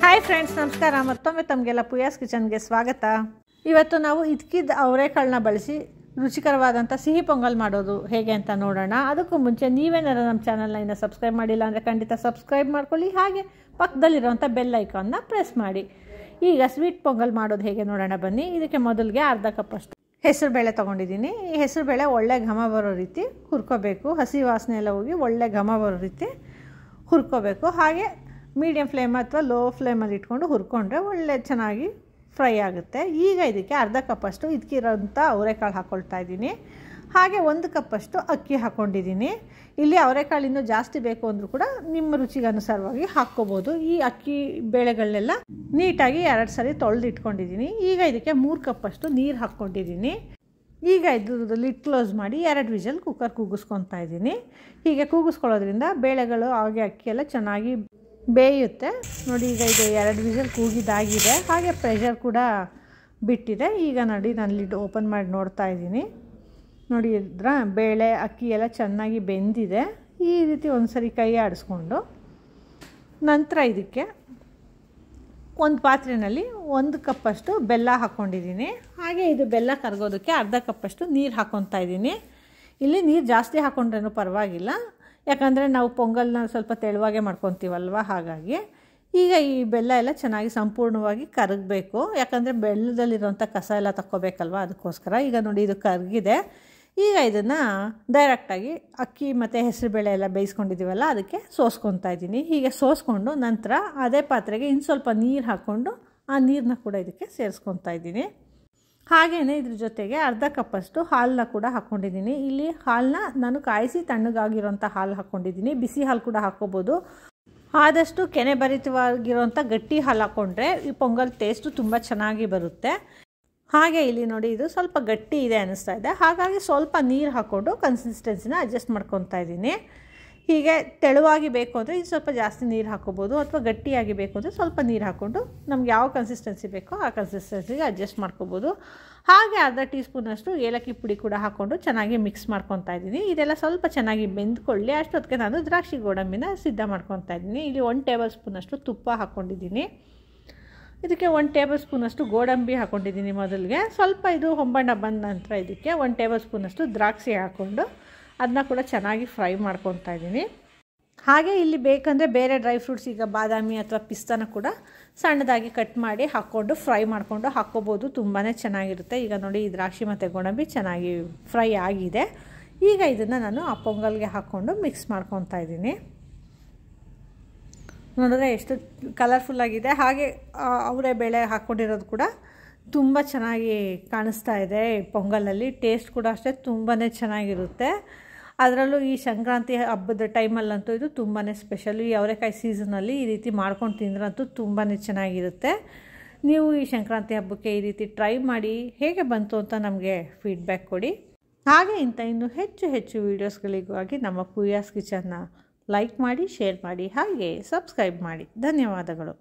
Hi friends, ನಮಸ್ಕಾರ. ಮತ್ತೊಮ್ಮೆ ತಮಗೆಲ್ಲ ಪೂಯಾಸ್ ಕಿಚನ್ಗೆ ಸ್ವಾಗತ. ಇವತ್ತು ನಾವು ಇದ್ಕಿದ ಅವರೆಕಾಳನ್ನ ಬಳಸಿ ರುಚಿಕರವಾದಂಥ ಸಿಹಿ ಪೊಂಗಲ್ ಮಾಡೋದು ಹೇಗೆ ಅಂತ ನೋಡೋಣ. ಅದಕ್ಕೂ ಮುಂಚೆ ನೀವೇನಾರು ನಮ್ಮ ಚಾನಲ್ನ ಇನ್ನೂ ಸಬ್ಸ್ಕ್ರೈಬ್ ಮಾಡಿಲ್ಲ ಅಂದರೆ ಖಂಡಿತ ಸಬ್ಸ್ಕ್ರೈಬ್ ಮಾಡ್ಕೊಳ್ಳಿ. ಹಾಗೆ ಪಕ್ಕದಲ್ಲಿರೋಂಥ ಬೆಲ್ ಐಕಾನ್ನ ಪ್ರೆಸ್ ಮಾಡಿ. ಈಗ ಸ್ವೀಟ್ ಪೊಂಗಲ್ ಮಾಡೋದು ಹೇಗೆ ನೋಡೋಣ ಬನ್ನಿ. ಇದಕ್ಕೆ ಮೊದಲಿಗೆ ಅರ್ಧ ಕಪ್ಪಷ್ಟು ಹೆಸರುಬೇಳೆ ತೊಗೊಂಡಿದ್ದೀನಿ. ಈ ಹೆಸರುಬೇಳೆ ಒಳ್ಳೆ ಘಮ ಬರೋ ರೀತಿ ಹುರ್ಕೋಬೇಕು. ಹಸಿ ವಾಸನೆ ಎಲ್ಲ ಹೋಗಿ ಒಳ್ಳೆ ಘಮ ಬರೋ ರೀತಿ ಹುರ್ಕೋಬೇಕು. ಹಾಗೆ ಮೀಡಿಯಮ್ ಫ್ಲೇಮ್ ಅಥವಾ ಲೋ ಫ್ಲೇಮಲ್ಲಿ ಇಟ್ಕೊಂಡು ಹುರ್ಕೊಂಡ್ರೆ ಒಳ್ಳೆ ಚೆನ್ನಾಗಿ ಫ್ರೈ ಆಗುತ್ತೆ. ಈಗ ಇದಕ್ಕೆ ಅರ್ಧ ಕಪ್ಪಷ್ಟು ಇದಕ್ಕಿರೋಂಥ ಅವರೆಕಾಳು ಹಾಕ್ಕೊಳ್ತಾ ಇದ್ದೀನಿ. ಹಾಗೆ 1 ಕಪ್ಪಷ್ಟು ಅಕ್ಕಿ ಹಾಕ್ಕೊಂಡಿದ್ದೀನಿ. ಇಲ್ಲಿ ಅವರೆಕಾಳು ಇನ್ನೂ ಜಾಸ್ತಿ ಬೇಕು ಅಂದರೂ ಕೂಡ ನಿಮ್ಮ ರುಚಿಗೆ ಅನುಸಾರವಾಗಿ ಹಾಕ್ಕೋಬೋದು. ಈ ಅಕ್ಕಿ ಬೇಳೆಗಳನ್ನೆಲ್ಲ ನೀಟಾಗಿ 2 ಸರಿ ತೊಳೆದು ಇಟ್ಕೊಂಡಿದ್ದೀನಿ. ಈಗ ಇದಕ್ಕೆ 3 ಕಪ್ಪಷ್ಟು ನೀರು ಹಾಕ್ಕೊಂಡಿದ್ದೀನಿ. ಈಗ ಇದು ಲಿಡ್ ಕ್ಲೋಸ್ ಮಾಡಿ 2 ವಿಷಲ್ ಕುಕ್ಕರ್ ಕೂಗಿಸ್ಕೊತಾ ಇದ್ದೀನಿ. ಹೀಗೆ ಕೂಗಿಸ್ಕೊಳ್ಳೋದ್ರಿಂದ ಬೇಳೆಗಳು ಹಾಗೆ ಅಕ್ಕಿ ಎಲ್ಲ ಚೆನ್ನಾಗಿ ಬೇಯುತ್ತೆ. ನೋಡಿ, ಈಗ ಇದು 2 ವಿಷಲ್ ಕೂಗಿದಾಗಿದೆ. ಹಾಗೆ ಪ್ರೆಷರ್ ಕೂಡ ಬಿಟ್ಟಿದೆ. ಈಗ ನೋಡಿ, ನಾನು ಲಿಡ್ ಓಪನ್ ಮಾಡಿ ನೋಡ್ತಾ ಇದ್ದೀನಿ. ನೋಡಿ, ಇದ್ರ ಬೇಳೆ ಅಕ್ಕಿ ಎಲ್ಲ ಚೆನ್ನಾಗಿ ಬೆಂದಿದೆ. ಈ ರೀತಿ ಒಂದು ಸರಿ ಕೈ ಆಡಿಸ್ಕೊಂಡು ನಂತರ ಇದಕ್ಕೆ ಒಂದು ಪಾತ್ರೆಯಲ್ಲಿ 1 ಕಪ್ಪಷ್ಟು ಬೆಲ್ಲ ಹಾಕ್ಕೊಂಡಿದ್ದೀನಿ. ಹಾಗೆ ಇದು ಬೆಲ್ಲ ಕರಗೋದಕ್ಕೆ ಅರ್ಧ ಕಪ್ಪಷ್ಟು ನೀರು ಹಾಕ್ಕೊತಾ ಇದ್ದೀನಿ. ಇಲ್ಲಿ ನೀರು ಜಾಸ್ತಿ ಹಾಕ್ಕೊಂಡ್ರೇನೂ ಪರವಾಗಿಲ್ಲ, ಯಾಕಂದರೆ ನಾವು ಪೊಂಗಲ್ನ ಸ್ವಲ್ಪ ತೆಳುವಾಗೆ ಮಾಡ್ಕೊತೀವಲ್ವ. ಹಾಗಾಗಿ ಈಗ ಈ ಬೆಲ್ಲ ಎಲ್ಲ ಚೆನ್ನಾಗಿ ಸಂಪೂರ್ಣವಾಗಿ ಕರಗಬೇಕು. ಯಾಕಂದರೆ ಬೆಲ್ಲದಲ್ಲಿರೋಂಥ ಕಸ ಎಲ್ಲ ತಕ್ಕೋಬೇಕಲ್ವ, ಅದಕ್ಕೋಸ್ಕರ. ಈಗ ನೋಡಿ, ಇದು ಕರಗಿದೆ. ಈಗ ಇದನ್ನು ಡೈರೆಕ್ಟಾಗಿ ಅಕ್ಕಿ ಮತ್ತು ಹೆಸರುಬೇಳೆ ಎಲ್ಲ ಬೇಯಿಸ್ಕೊಂಡಿದ್ದೀವಲ್ಲ, ಅದಕ್ಕೆ ಸೋಸ್ಕೊತಾ ಇದ್ದೀನಿ. ಹೀಗೆ ಸೋಸ್ಕೊಂಡು ನಂತರ ಅದೇ ಪಾತ್ರೆಗೆ ಇನ್ನು ಸ್ವಲ್ಪ ನೀರು ಹಾಕ್ಕೊಂಡು ಆ ನೀರನ್ನ ಕೂಡ ಇದಕ್ಕೆ ಸೇರಿಸ್ಕೊತಾ ಇದ್ದೀನಿ. ಹಾಗೆಯೇ ಇದ್ರ ಜೊತೆಗೆ ಅರ್ಧ ಕಪ್ಪಷ್ಟು ಹಾಲನ್ನ ಕೂಡ ಹಾಕ್ಕೊಂಡಿದ್ದೀನಿ. ಇಲ್ಲಿ ಹಾಲನ್ನ ನಾನು ಕಾಯಿಸಿ ತಣ್ಣಗಾಗಿರೋಂಥ ಹಾಲು ಹಾಕ್ಕೊಂಡಿದ್ದೀನಿ. ಬಿಸಿ ಹಾಲು ಕೂಡ ಹಾಕ್ಕೋಬೋದು. ಆದಷ್ಟು ಕೆನೆ ಭರಿತವಾಗಿರೋಂಥ ಗಟ್ಟಿ ಹಾಲು ಹಾಕ್ಕೊಂಡ್ರೆ ಈ ಪೊಂಗಲ್ ಟೇಸ್ಟು ತುಂಬ ಚೆನ್ನಾಗಿ ಬರುತ್ತೆ. ಹಾಗೆ ಇಲ್ಲಿ ನೋಡಿ, ಇದು ಸ್ವಲ್ಪ ಗಟ್ಟಿ ಇದೆ ಅನ್ನಿಸ್ತಾ ಇದೆ. ಹಾಗಾಗಿ ಸ್ವಲ್ಪ ನೀರು ಹಾಕ್ಕೊಂಡು ಕನ್ಸಿಸ್ಟೆನ್ಸಿನ ಅಡ್ಜಸ್ಟ್ ಮಾಡ್ಕೊತಾ ಇದ್ದೀನಿ. ಹೀಗೆ ತೆಳುವಾಗಿ ಬೇಕು ಅಂದರೆ ಇದು ಸ್ವಲ್ಪ ಜಾಸ್ತಿ ನೀರು ಹಾಕ್ಕೋಬೋದು, ಅಥವಾ ಗಟ್ಟಿಯಾಗಿ ಬೇಕು ಅಂದರೆ ಸ್ವಲ್ಪ ನೀರು ಹಾಕ್ಕೊಂಡು ನಮ್ಗೆ ಯಾವ ಕನ್ಸಿಸ್ಟೆನ್ಸಿ ಬೇಕೋ ಆ ಕನ್ಸಿಸ್ಟೆನ್ಸಿಗೆ ಅಡ್ಜಸ್ಟ್ ಮಾಡ್ಕೋಬೋದು. ಹಾಗೆ ಅರ್ಧ ಟೀ ಸ್ಪೂನಷ್ಟು ಏಲಕ್ಕಿ ಪುಡಿ ಕೂಡ ಹಾಕ್ಕೊಂಡು ಚೆನ್ನಾಗಿ ಮಿಕ್ಸ್ ಮಾಡ್ಕೊತಾ ಇದ್ದೀನಿ. ಇದೆಲ್ಲ ಸ್ವಲ್ಪ ಚೆನ್ನಾಗಿ ಬೆಂದ್ಕೊಳ್ಳಿ. ಅಷ್ಟೊತ್ತಿಗೆ ನಾನು ದ್ರಾಕ್ಷಿ ಗೋಡಂಬಿನ ಸಿದ್ಧ ಮಾಡ್ಕೊತಾ ಇದ್ದೀನಿ. ಇಲ್ಲಿ 1 ಟೇಬಲ್ ಸ್ಪೂನಷ್ಟು ತುಪ್ಪ ಹಾಕ್ಕೊಂಡಿದ್ದೀನಿ. ಇದಕ್ಕೆ 1 ಟೇಬಲ್ ಸ್ಪೂನಷ್ಟು ಗೋಡಂಬಿ ಹಾಕ್ಕೊಂಡಿದ್ದೀನಿ. ಮೊದಲಿಗೆ ಸ್ವಲ್ಪ ಇದು ಹೊಂಬಣ್ಣ ಬಂದ ನಂತರ ಇದಕ್ಕೆ 1 ಟೇಬಲ್ ಸ್ಪೂನಷ್ಟು ದ್ರಾಕ್ಷಿ ಹಾಕ್ಕೊಂಡು ಅದನ್ನ ಕೂಡ ಚೆನ್ನಾಗಿ ಫ್ರೈ ಮಾಡ್ಕೊತಾ ಇದ್ದೀನಿ. ಹಾಗೆ ಇಲ್ಲಿ ಬೇಕಂದರೆ ಬೇರೆ ಡ್ರೈ ಫ್ರೂಟ್ಸ್, ಈಗ ಬಾದಾಮಿ ಅಥವಾ ಪಿಸ್ತಾನ ಕೂಡ ಸಣ್ಣದಾಗಿ ಕಟ್ ಮಾಡಿ ಹಾಕ್ಕೊಂಡು ಫ್ರೈ ಮಾಡಿಕೊಂಡು ಹಾಕ್ಕೋಬೋದು. ತುಂಬಾ ಚೆನ್ನಾಗಿರುತ್ತೆ. ಈಗ ನೋಡಿ, ಈ ದ್ರಾಕ್ಷಿ ಮತ್ತು ಗೋಡಂಬಿ ಚೆನ್ನಾಗಿ ಫ್ರೈ ಆಗಿದೆ. ಈಗ ಇದನ್ನು ನಾನು ಆ ಪೊಂಗಲ್ಗೆ ಹಾಕ್ಕೊಂಡು ಮಿಕ್ಸ್ ಮಾಡ್ಕೊತಾ ಇದ್ದೀನಿ. ನೋಡಿದ್ರೆ ಎಷ್ಟು ಕಲರ್ಫುಲ್ಲಾಗಿದೆ. ಹಾಗೆ ಅವರೇ ಬೇಳೆ ಹಾಕ್ಕೊಂಡಿರೋದು ಕೂಡ ತುಂಬ ಚೆನ್ನಾಗಿ ಕಾಣಿಸ್ತಾ ಇದೆ. ಪೊಂಗಲಲ್ಲಿ ಟೇಸ್ಟ್ ಕೂಡ ಅಷ್ಟೇ ತುಂಬಾ ಚೆನ್ನಾಗಿರುತ್ತೆ. ಅದರಲ್ಲೂ ಈ ಸಂಕ್ರಾಂತಿ ಹಬ್ಬದ ಟೈಮಲ್ಲಂತೂ ಇದು ತುಂಬಾ ಸ್ಪೆಷಲ್. ಈ ಅವರೆಕಾಯಿ ಸೀಸನಲ್ಲಿ ಈ ರೀತಿ ಮಾಡ್ಕೊಂಡು ತಿಂದ್ರಂತೂ ತುಂಬಾ ಚೆನ್ನಾಗಿರುತ್ತೆ. ನೀವು ಈ ಸಂಕ್ರಾಂತಿ ಹಬ್ಬಕ್ಕೆ ಈ ರೀತಿ ಟ್ರೈ ಮಾಡಿ ಹೇಗೆ ಬಂತು ಅಂತ ನಮಗೆ ಫೀಡ್ಬ್ಯಾಕ್ ಕೊಡಿ. ಹಾಗೆ ಇನ್ನೂ ಹೆಚ್ಚು ವೀಡಿಯೋಸ್ಗಳಿಗಾಗಿ ನಮ್ಮ ಪೂಯಾಸ್ ಕಿಚನ್ನ ಲೈಕ್ ಮಾಡಿ, ಶೇರ್ ಮಾಡಿ, ಹಾಗೆ ಸಬ್ಸ್ಕ್ರೈಬ್ ಮಾಡಿ. ಧನ್ಯವಾದಗಳು.